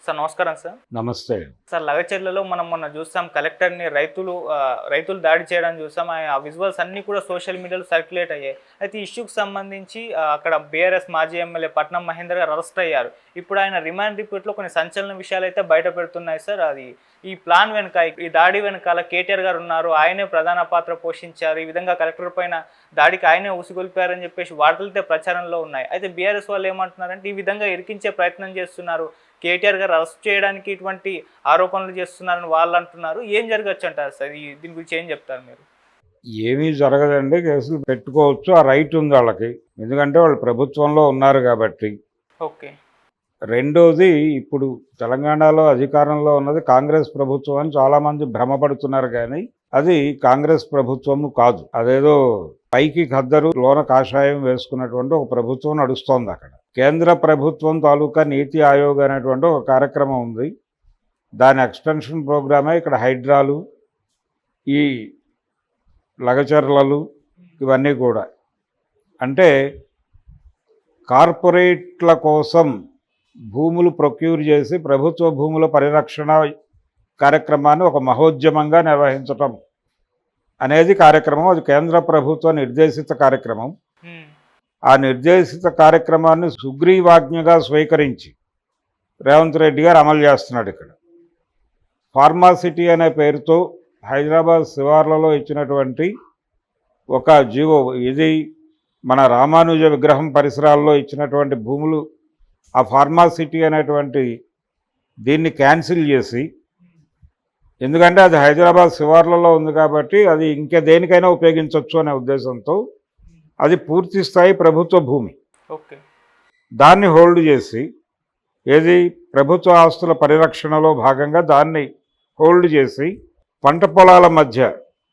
Sir నమస్కారం sir. నమస్తే. Sir లగచర్లలో మనం మొన్న చూసాం కలెక్టర్ని రైతులు దాడి చేయడం చూసాం. ఆ విజువల్స్ అన్నీ కూడా సోషల్ మీడియాలో సర్క్యులేట్ అయ్యాయి. అయితే ఈ ఇష్యూకి సంబంధించి అక్కడ బీఆర్ఎస్ మాజీ ఎమ్మెల్యే పట్నం మహేందర్ గారు అరెస్ట్ అయ్యారు. ఇప్పుడు ఆయన రిమాండ్ రిపోర్ట్లో కొన్ని సంచలన విషయాలు అయితే బయట పెడుతున్నాయి సార్. అది ఈ ప్లాన్ వెనుక, ఈ దాడి వెనకాల కేటీఆర్ గారు ఉన్నారు, ఆయనే ప్రధాన పాత్ర పోషించారు, ఈ విధంగా కలెక్టర్ పైన దాడికి ఆయనే ఉసిగొల్పారని చెప్పేసి వార్తలతో ప్రచారంలో ఉన్నాయి. అయితే బీఆర్ఎస్ వాళ్ళు ఏమంటున్నారంటే ఈ విధంగా ఇరికించే ప్రయత్నం చేస్తున్నారు, కేటీఆర్ గారు అరెస్ట్ చేయడానికి ఇటువంటి ఆరోపణలు చేస్తున్నారని వాళ్ళు అంటున్నారు. ఏం జరగచ్చు అంటారు సార్? దీని గురించి ఏం చెప్తారు మీరు? ఏమీ జరగదండి. కేసులు పెట్టుకోవచ్చు, ఆ రైట్ ఉంది వాళ్ళకి, ఎందుకంటే వాళ్ళు ప్రభుత్వంలో ఉన్నారు కాబట్టి. ఓకే. రెండోది, ఇప్పుడు తెలంగాణలో అధికారంలో ఉన్నది కాంగ్రెస్ ప్రభుత్వం అని చాలామంది భ్రమపడుతున్నారు, కానీ అది కాంగ్రెస్ ప్రభుత్వము కాదు. అదేదో పైకి ఖద్దరు లోన కాషాయం వేసుకున్నటువంటి ఒక ప్రభుత్వం నడుస్తోంది అక్కడ. కేంద్ర ప్రభుత్వం తాలూకా నీతి ఆయోగ్ అనేటువంటి ఒక కార్యక్రమం ఉంది. దాని ఎక్స్టెన్షన్ ప్రోగ్రామే ఇక్కడ హైడ్రాలు, ఈ లగచర్లలు, ఇవన్నీ కూడా. అంటే కార్పొరేట్ల కోసం భూములు ప్రొక్యూర్ చేసి ప్రభుత్వ భూముల పరిరక్షణ కార్యక్రమాన్ని ఒక మహోద్యమంగా నిర్వహించటం అనేది కార్యక్రమం. అది కేంద్ర ప్రభుత్వ నిర్దేశిత కార్యక్రమం. ఆ నిర్దేశిత కార్యక్రమాన్ని సుగ్రీవాజ్ఞగా స్వీకరించి రేవంత్ రెడ్డి గారు అమలు చేస్తున్నాడు. ఇక్కడ ఫార్మాసిటీ అనే పేరుతో హైదరాబాద్ శివార్లలో ఇచ్చినటువంటి ఒక జీవో, ఇది మన రామానుజ విగ్రహం పరిసరాల్లో ఇచ్చినటువంటి భూములు, ఆ ఫార్మాసిటీ అనేటువంటి దీన్ని క్యాన్సిల్ చేసి, ఎందుకంటే అది హైదరాబాద్ శివార్లలో ఉంది కాబట్టి అది ఇంకే దేనికైనా ఉపయోగించవచ్చు అనే ఉద్దేశంతో అది పూర్తి స్థాయి ప్రభుత్వ భూమి. ఓకే. దాన్ని హోల్డ్ చేసి, ఏది ప్రభుత్వ ఆస్తుల పరిరక్షణలో భాగంగా దాన్ని హోల్డ్ చేసి పంట పొలాల మధ్య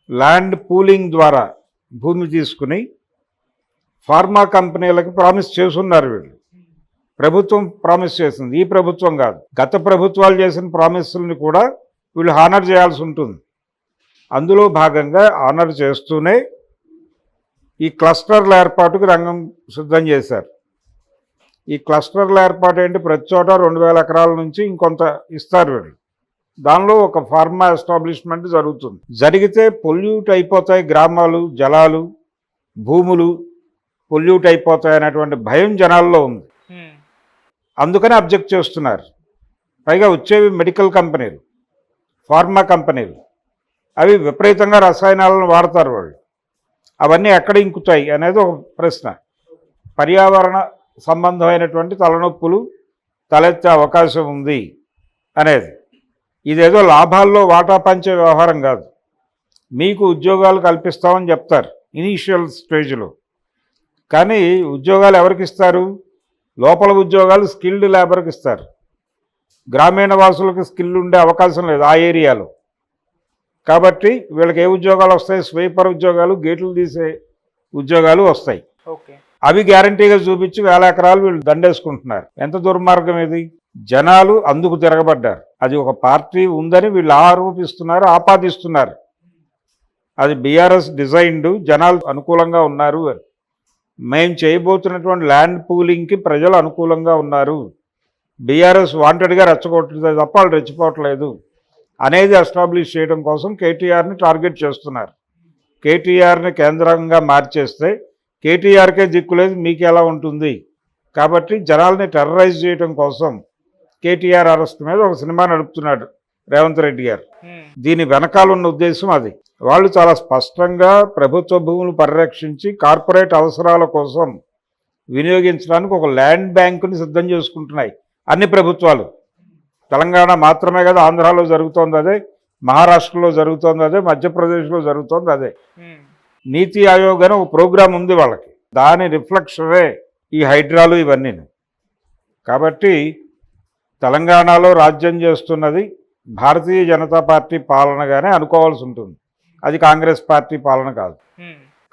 ల్యాండ్ పూలింగ్ ద్వారా భూమి తీసుకుని ఫార్మా కంపెనీలకు ప్రామిస్ చేస్తున్నారు. వీళ్ళు ప్రభుత్వం ప్రామిస్ చేసింది, ఈ ప్రభుత్వం కాదు. గత ప్రభుత్వాలు చేసిన ప్రామిస్ని కూడా వీళ్ళు హానర్ చేయాల్సి ఉంటుంది. అందులో భాగంగా హానర్ చేస్తూనే ఈ క్లస్టర్ల ఏర్పాటుకు రంగం సిద్ధం చేశారు. ఈ క్లస్టర్ల ఏర్పాటు ఏంటి? ప్రతి చోట 2000 ఎకరాల నుంచి ఇంకొంత ఇస్తారు వీళ్ళు. దానిలో ఒక ఫార్మా ఎస్టాబ్లిష్మెంట్ జరుగుతుంది. జరిగితే పొల్యూట్ అయిపోతాయి గ్రామాలు, జలాలు, భూములు పొల్యూట్ అయిపోతాయి అనేటువంటి భయం జనాల్లో ఉంది. అందుకని అబ్జెక్ట్ చేస్తున్నారు. పైగా వచ్చేవి మెడికల్ కంపెనీలు, ఫార్మా కంపెనీలు, అవి విపరీతంగా రసాయనాలను వాడతారు వాళ్ళు. అవన్నీ ఎక్కడ ఇంకుతాయి అనేది ఒక ప్రశ్న. పర్యావరణ సంబంధమైనటువంటి తలనొప్పులు తలెత్తే అవకాశం ఉంది అనేది. ఇదేదో లాభాల్లో వాటా పంచే వ్యవహారం కాదు. మీకు ఉద్యోగాలు కల్పిస్తామని చెప్తారు ఇనీషియల్ స్టేజ్లో, కానీ ఉద్యోగాలు ఎవరికి ఇస్తారు? లోపల ఉద్యోగాలు స్కిల్డ్ లేబర్కి ఇస్తారు. గ్రామీణ వాసులకు స్కిల్ ఉండే అవకాశం లేదు ఆ ఏరియాలో. కాబట్టి వీళ్ళకి ఏ ఉద్యోగాలు వస్తాయి? స్వీపర్ ఉద్యోగాలు, గేట్లు తీసే ఉద్యోగాలు వస్తాయి. ఓకే. అవి గ్యారంటీగా చూపించి 1000 ఎకరాలు వీళ్ళు దండేసుకుంటున్నారు. ఎంత దుర్మార్గం ఇది! జనాలు అందుకు తిరగబడ్డారు. అది ఒక పార్టీ ఉందని వీళ్ళు ఆరోపిస్తున్నారు, ఆపాదిస్తున్నారు. అది బీఆర్ఎస్ డిజైన్డ్, జనాలు అనుకూలంగా ఉన్నారు. మేము చేయబోతున్నటువంటి ల్యాండ్ పూలింగ్కి ప్రజలు అనుకూలంగా ఉన్నారు, బీఆర్ఎస్ వాంటెడ్గా రెచ్చగొట్టలేదు తప్ప వాళ్ళు రెచ్చిపోవట్లేదు అనేది ఎస్టాబ్లిష్ చేయడం కోసం కేటీఆర్ని టార్గెట్ చేస్తున్నారు. కేటీఆర్ని కేంద్రంగా మార్చేస్తే కేటీఆర్కే దిక్కులేదు, మీకు ఎలా ఉంటుంది? కాబట్టి జనాల్ని టెర్రరైజ్ చేయడం కోసం కేటీఆర్ అరెస్ట్ మీద ఒక సినిమా నడుపుతున్నాడు రేవంత్ రెడ్డి గారు. దీని వెనకాలన్న ఉద్దేశం అది. వాళ్ళు చాలా స్పష్టంగా ప్రభుత్వ భూములు పరిరక్షించి కార్పొరేట్ అవసరాల కోసం వినియోగించడానికి ఒక ల్యాండ్ బ్యాంకుని సిద్ధం చేసుకుంటున్నాయి అన్ని ప్రభుత్వాలు. తెలంగాణ మాత్రమే కదా, ఆంధ్రాలో జరుగుతోంది అదే, మహారాష్ట్రలో జరుగుతోంది అదే, మధ్యప్రదేశ్లో జరుగుతోంది అదే. నీతి ఆయోగ్ అని ఒక ప్రోగ్రాం ఉంది వాళ్ళకి, దాని రిఫ్లెక్షనే ఈ హైడ్రాలు ఇవన్నీ. కాబట్టి తెలంగాణలో రాజ్యం చేస్తున్నది భారతీయ జనతా పార్టీ పాలనగానే అనుకోవాల్సి ఉంటుంది. అది కాంగ్రెస్ పార్టీ పాలన కాదు.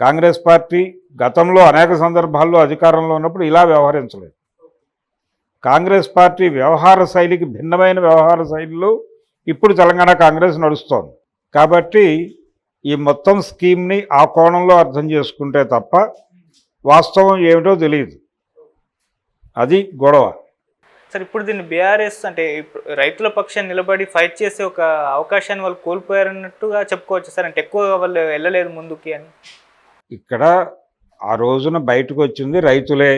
కాంగ్రెస్ పార్టీ గతంలో అనేక సందర్భాల్లో అధికారంలో ఉన్నప్పుడు ఇలా వ్యవహరించలేదు. కాంగ్రెస్ పార్టీ వ్యవహార శైలికి భిన్నమైన వ్యవహార శైలిలో ఇప్పుడు తెలంగాణ కాంగ్రెస్ నడుస్తోంది. కాబట్టి ఈ మొత్తం స్కీమ్ని ఆ కోణంలో అర్థం చేసుకుంటే తప్ప వాస్తవం ఏమిటో తెలియదు. అది గొడవ. సార్ ఇప్పుడు దీన్ని బీఆర్ఎస్ అంటే ఇప్పుడు రైతుల పక్షాన్ని నిలబడి ఫైట్ చేసే ఒక అవకాశాన్ని వాళ్ళు కోల్పోయారన్నట్టుగా చెప్పుకోవచ్చు సార్, అంటే ఎక్కువ వాళ్ళు వెళ్ళలేదు ముందుకి అని. ఇక్కడ ఆ రోజున బయటకు వచ్చింది రైతులే,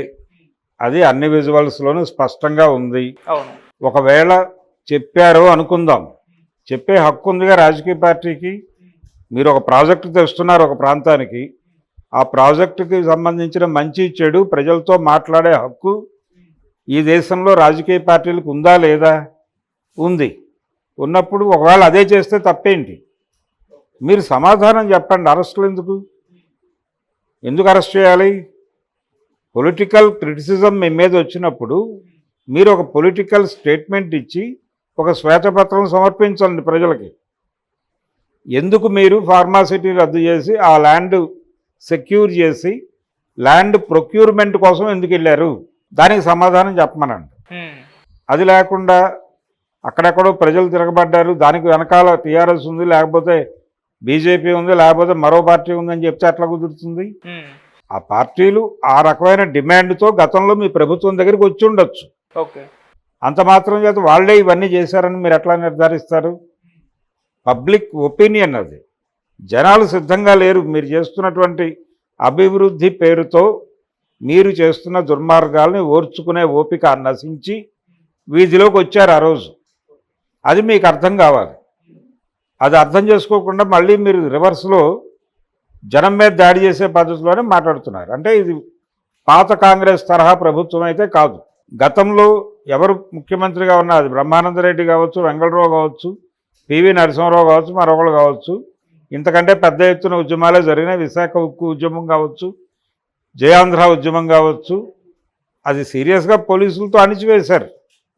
అది అన్ని విజువల్స్లోనూ స్పష్టంగా ఉంది. అవును. ఒకవేళ చెప్పారు అనుకుందాం, చెప్పే హక్కు ఉందిగా రాజకీయ పార్టీకి. మీరు ఒక ప్రాజెక్టు తెస్తున్నారు ఒక ప్రాంతానికి, ఆ ప్రాజెక్టుకి సంబంధించిన మంచి చెడు ప్రజలతో మాట్లాడే హక్కు ఈ దేశంలో రాజకీయ పార్టీలకు ఉందా లేదా? ఉంది. ఉన్నప్పుడు ఒకవేళ అదే చేస్తే తప్పేంటి? మీరు సమాధానం చెప్పండి. అరెస్టులు ఎందుకు అరెస్ట్ చేయాలి? పొలిటికల్ క్రిటిసిజం మీ మీద వచ్చినప్పుడు మీరు ఒక పొలిటికల్ స్టేట్మెంట్ ఇచ్చి ఒక శ్వేతపత్రం సమర్పించండి ప్రజలకి. ఎందుకు మీరు ఫార్మాసిటీ రద్దు చేసి ఆ ల్యాండ్ సెక్యూర్ చేసి ల్యాండ్ ప్రొక్యూర్మెంట్ కోసం ఎందుకు వెళ్ళారు? దానికి సమాధానం చెప్పమనండి. అది లేకుండా అక్కడెక్కడో ప్రజలు తిరగబడ్డారు, దానికి వెనకాల టీఆర్ఎస్ ఉంది, లేకపోతే బీజేపీ ఉంది, లేకపోతే మరో పార్టీ ఉందని చెప్తే ఎట్లా కుదురుతుంది? ఆ పార్టీలు ఆ రకమైన డిమాండ్తో గతంలో మీ ప్రభుత్వం దగ్గరికి వచ్చి ఉండొచ్చు. ఓకే. అంత మాత్రం చేత వాళ్ళే ఇవన్నీ చేశారని మీరు ఎట్లా నిర్ధారిస్తారు? పబ్లిక్ ఒపీనియన్ అది. జనాలు సిద్ధంగా లేరు. మీరు చేస్తున్నటువంటి అభివృద్ధి పేరుతో మీరు చేస్తున్న దుర్మార్గాల్ని ఓర్చుకునే ఓపిక నశించి వీధిలోకి వచ్చారు ఆ రోజు. అది మీకు అర్థం కావాలి. అది అర్థం చేసుకోకుండా మళ్ళీ మీరు రివర్స్లో జనం మీద దాడి చేసే పద్ధతిలోనే మాట్లాడుతున్నారు. అంటే ఇది పాత కాంగ్రెస్ తరహా ప్రభుత్వం అయితే కాదు. గతంలో ఎవరు ముఖ్యమంత్రిగా ఉన్నా, అది బ్రహ్మానందరెడ్డి కావచ్చు, వెంగళరావు కావచ్చు, పివి నరసింహారావు కావచ్చు, మరొకరు కావచ్చు, ఇంతకంటే పెద్ద ఎత్తున ఉద్యమాలే జరిగినాయి. విశాఖ ఉక్కు ఉద్యమం కావచ్చు, జయాంధ్ర ఉద్యమం కావచ్చు, అది సీరియస్గా పోలీసులతో అణిచివేశారు.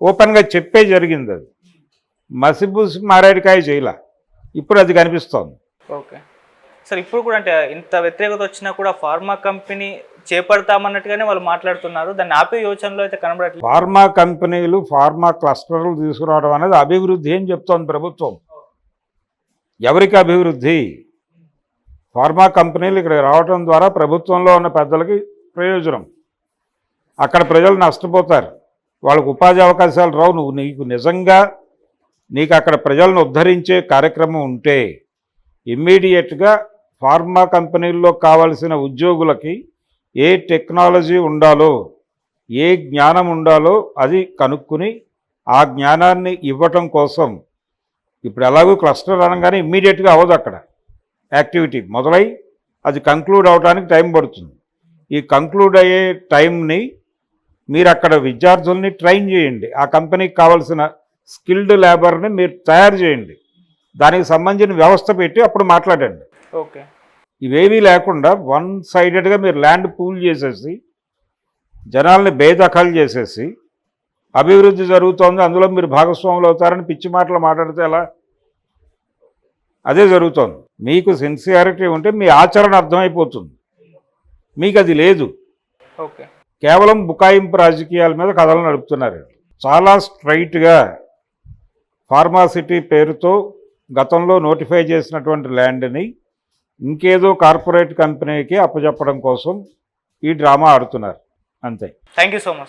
ఓపెన్గా చెప్పే జరిగింది. అది మసిబూసి మారేడికాయ చేయలే. ఇప్పుడు అది కనిపిస్తోంది. ఓకే సార్, ఇప్పుడు కూడా అంటే ఇంత వ్యతిరేకత వచ్చినా కూడా ఫార్మా కంపెనీ చేపడతామన్నట్టుగానే వాళ్ళు మాట్లాడుతున్నారు. దాన్ని ఆపే యోచనలో అయితే కనబడట్లేదు. ఫార్మా కంపెనీలు, ఫార్మా క్లస్టర్లు తీసుకురావడం అనేది అభివృద్ధి అని చెప్తోంది ప్రభుత్వం. ఎవరికి అభివృద్ధి? ఫార్మా కంపెనీలు ఇక్కడ రావడం ద్వారా ప్రభుత్వంలో ఉన్న పెద్దలకి ప్రయోజనం. అక్కడ ప్రజలు నష్టపోతారు, వాళ్ళకు ఉపాధి అవకాశాలు రావు. నీకు నిజంగా అక్కడ ప్రజలను ఉద్ధరించే కార్యక్రమం ఉంటే ఇమ్మీడియట్గా ఫార్మా కంపెనీల్లో కావలసిన ఉద్యోగులకి ఏ టెక్నాలజీ ఉండాలో, ఏ జ్ఞానం ఉండాలో అది కనుక్కుని ఆ జ్ఞానాన్ని ఇవ్వటం కోసం ఇప్పుడు ఎలాగో క్లస్టర్ అనగానే ఇమ్మీడియట్గా అవ్వదు. అక్కడ యాక్టివిటీ మొదలై అది కంక్లూడ్ అవడానికి టైం పడుతుంది. ఈ కంక్లూడ్ అయ్యే టైంని మీరు అక్కడ విద్యార్థుల్ని ట్రైన్ చేయండి. ఆ కంపెనీకి కావాల్సిన స్కిల్డ్ లేబర్ని మీరు తయారు చేయండి. దానికి సంబంధించిన వ్యవస్థ పెట్టి అప్పుడు మాట్లాడండి. ఓకే. ఇవేవీ లేకుండా వన్ సైడెడ్గా మీరు ల్యాండ్ పూల్ చేసేసి జనాల్ని బేదఖలు చేసేసి అభివృద్ధి జరుగుతోంది, అందులో మీరు భాగస్వాములు అవుతారని పిచ్చి మాటలు మాట్లాడితే ఎలా? అదే జరుగుతోంది. మీకు సిన్సియారిటీ ఉంటే మీ ఆచరణ అర్థమైపోతుంది. మీకు అది లేదు. ఓకే. కేవలం బుకాయింపు రాజకీయాల మీద కథలు నడుపుతున్నారు. చాలా స్ట్రైట్గా ఫార్మాసిటీ పేరుతో గతంలో నోటిఫై చేసినటువంటి ల్యాండ్ని ఇంకేదో కార్పొరేట్ కంపెనీకి అప్పచెప్పడం కోసం ఈ డ్రామా ఆడుతున్నారు. అంతే. Thank you so much.